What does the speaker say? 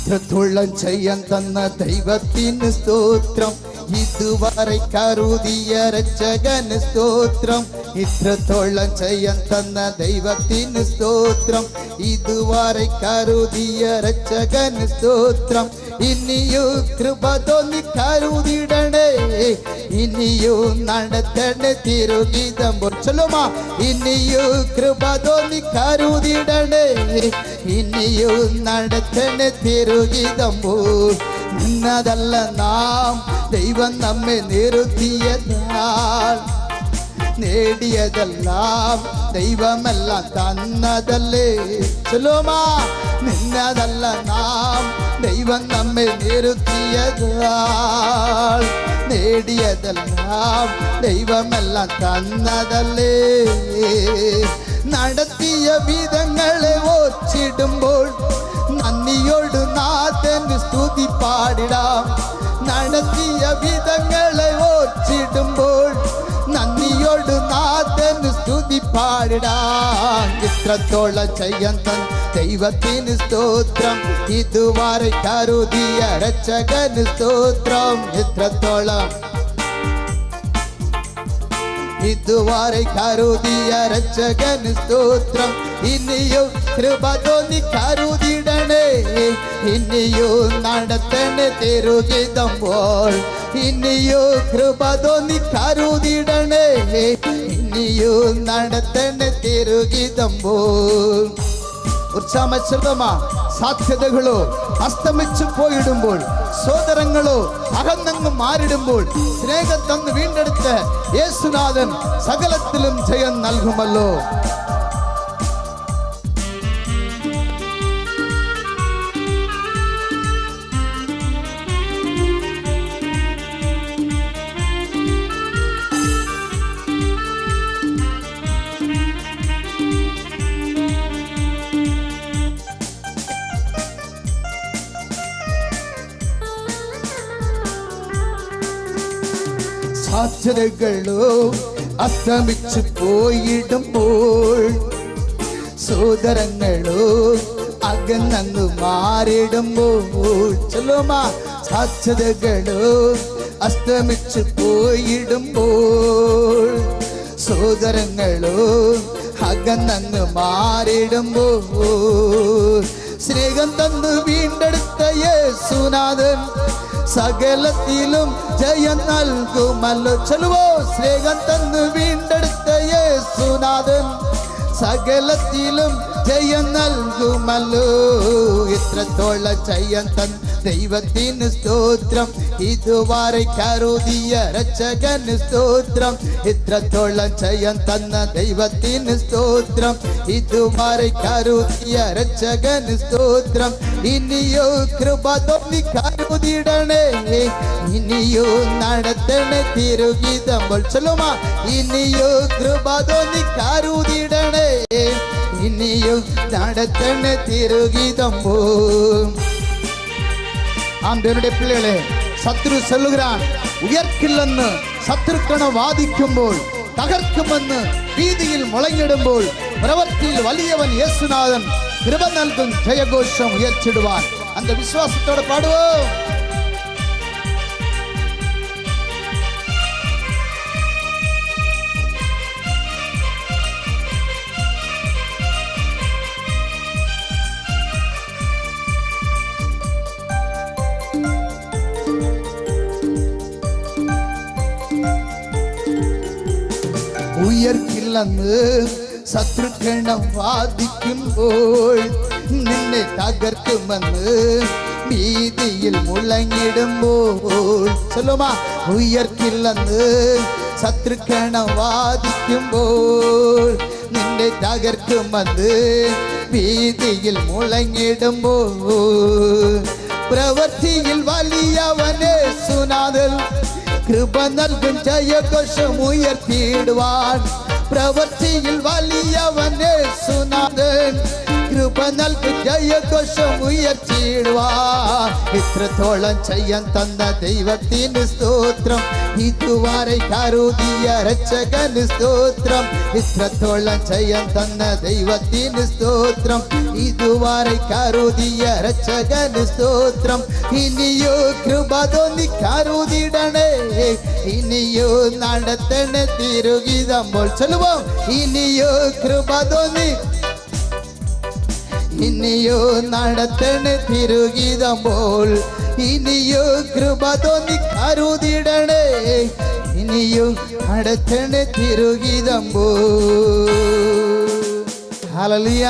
ഇത്രത്തോളം ചെയ്യാൻ തന്ന ദൈവത്തിന് സ്തോത്രം. ഇതുവരെ കരുതിയ രക്ഷകന് സ്തോത്രം. ഇത്രത്തോളം ചെയ്യാൻ തന്ന ദൈവത്തിന് സ്തോത്രം. ഇതുവരെ കരുതിയ രക്ഷകന് സ്തോത്രം. ഇനിയും കൃപ തോന്നി കരുതിടണേ, ഇനിയും നടത്തണേ തിരുഗീതം ചൊല്ലുമാ. ഇനിയും കൃപ തോന്നി കരുതിടണേ, ഇനിയും നടത്തണേ തിരുഗീതം. നിന്നതല്ല നാം, ദൈവം നമ്മെ നിർത്തിയതാൽ. നേടിയതെല്ലാം ദൈവമെല്ലാം തന്നതല്ലേ. ചൊല്ലുമാ. നിന്നതല്ല നാം, ദൈവം നമ്മെ നിർത്തിയതാൽ. നേടിയതെല്ലാം ദൈവമെല്ലാം തന്നതല്ലേ. നടത്തിയ വിധങ്ങളെ ഓർച്ചിടുമ്പോൾ നന്ദിയോട് നാഥന് സ്തുതി പാടിടാം. നടത്തിയ വിധങ്ങളെ ഓർച്ചിടുമ്പോൾ നന്ദിയോട് നാഥന് സ്തുതി പാടിടാം. ഇത്രത്തോളം ചെയ്യാൻ തന്ന ദൈവത്തിന് സ്തോത്രം. ഇതുവരെ കരുതിയ രക്ഷകന് സ്തോത്രം. ഇതുവരെ കരുതിയ രക്ഷകന് സ്തോത്രം. ഇനിയും കൃപ തോന്നി കരുതിടണേ, ഇനിയും നടത്തണേ തിരുഗീതമ്പോൾ. ഇനിയും കൃപ തോന്നി കരുതിടണേ, ഇനിയും നടത്തണേ തിരുഗീതമ്പോൾ. ഉത്സാഹമോ സാധ്യതകളോ അസ്തമിച്ചു പോയിടുമ്പോൾ, സോദരങ്ങളോ അകന്നങ്ങ് മാറിടുമ്പോൾ, സ്നേഹം തന്ന് വീണ്ടെടുത്ത് യേശുനാഥൻ സകലത്തിലും ജയം നൽകുമല്ലോ. സാധ്യതകളോ അസ്തമിച്ചു പോയിടുമ്പോൾ, സോദരങ്ങളോ അകന്നങ്ങ് മാറിടുമ്പോൾ. ചൊല്ലുമാ. സാധ്യതകളോ അസ്തമിച്ചു പോയിടുമ്പോൾ, സോദരങ്ങളോ അകന്നങ്ങ് മാറിടുമ്പോൾ, സ്നേഹം തന്നു വീണ്ടെടുത്ത യേശുനാഥൻ സകലത്തിലും ജയം നൽകുമല്ലോ. ചൊല്ലുവോ. സ്നേഹം തന്നു വീണ്ടെടുത്ത യേശുനാഥൻ സകലത്തിലും ജയം നൽകുമല്ലോ. ഇത്രത്തോളം ജയം തന്ന ദൈവത്തിന് സ്തോത്രം. ഇതുവരെ കരുതിയ രക്ഷകന് സ്തോത്രം. ഇത്രത്തോളം ജയം തന്ന ദൈവത്തിന് സ്തോത്രം. ഇതുവരെ കരുതിയ രക്ഷകന് സ്തോത്രം. ഇനിയോ കൃപ തോന്നി കരുതിടണേ, ഇനിയോ നടത്തണേ തിരുഗീതം. ചൊല്ലുമാ. ഇനിയോ കൃപ തോന്നി കരുതിടണേ, ഇനിയും നടത്തണേ തിരുഗീതം. ആന്തരുടെ പിള്ളേളെ, ശത്രു சொல்லுகிறான் ഉയർക്കില്ലെന്ന് ശത്രുക്കളെ വാദിക്കുമ്പോൾ, തകർക്കുമെന്ന് ഭീതിയിൽ മുളങ്ങിടുമ്പോൾ, പ്രവൃത്തിയിൽ വലിയവൻ യേശുനാഥൻ കൃപ നൽകും ജയഘോഷം ഉയർച്ചിടുവാൻ. அந்த വിശ്വാസത്തോടെ പാടുവോ. ഉയർക്കില്ലെന്ന് ശത്രുക്കളെ വാദിക്കുമ്പോൾ, നിന്നെ തകർക്കുമെന്ന് ഭീതിയിൽ മുഴങ്ങിടുമ്പോൾ. ചൊല്ലുമാ. ഉയർക്കില്ലെന്ന് ശത്രുക്കളെ വാദിക്കുമ്പോൾ, നിന്നെ തകർക്കുമെന്ന് ഭീതിയിൽ മുഴങ്ങിടുമ്പോൾ, പ്രവൃത്തിയിൽ വലിയവനെ യേശുനാഥൻ കൃപ നൽകും ജയഘോഷം ഉയർത്തിയിടുവാൻ. പ്രവൃത്തിയിൽ വലിയവൻ യേശുനാഥൻ കൃപ നൽകും ജയഘോഷം ഉയർത്തിയിടുവാൻ. ഇത്രത്തോളം ചെയ്യാൻ തന്ന ദൈവത്തിന് സ്തോത്രം. ഇതുവരെ കരുതിയ രക്ഷകന് സ്തോത്രം. ഇത്രത്തോളം ചെയ്യാൻ തന്ന ദൈവത്തിന് സ്തോത്രം. ഇതുവരെ കരുതിയ രക്ഷകന് സ്തോത്രം. ഇനിയോ കൃപ തോന്നി കരുതിടണേ, ഇനിയോ നടത്തണേ തിരുഗീതമ്പോൾ ചൊല്ലുவோம். ഇനിയോ കൃപ തോന്നി, ഇനിയോ നടത്തണേ തിരുഗീതമ്പോൾ. ഇനിയോ കൃപ തോന്നി കരുതിടണേ, ഇനിയോ നടത്തണേ തിരുഗീതമ്പോൾ. ഹല്ലേലൂയ.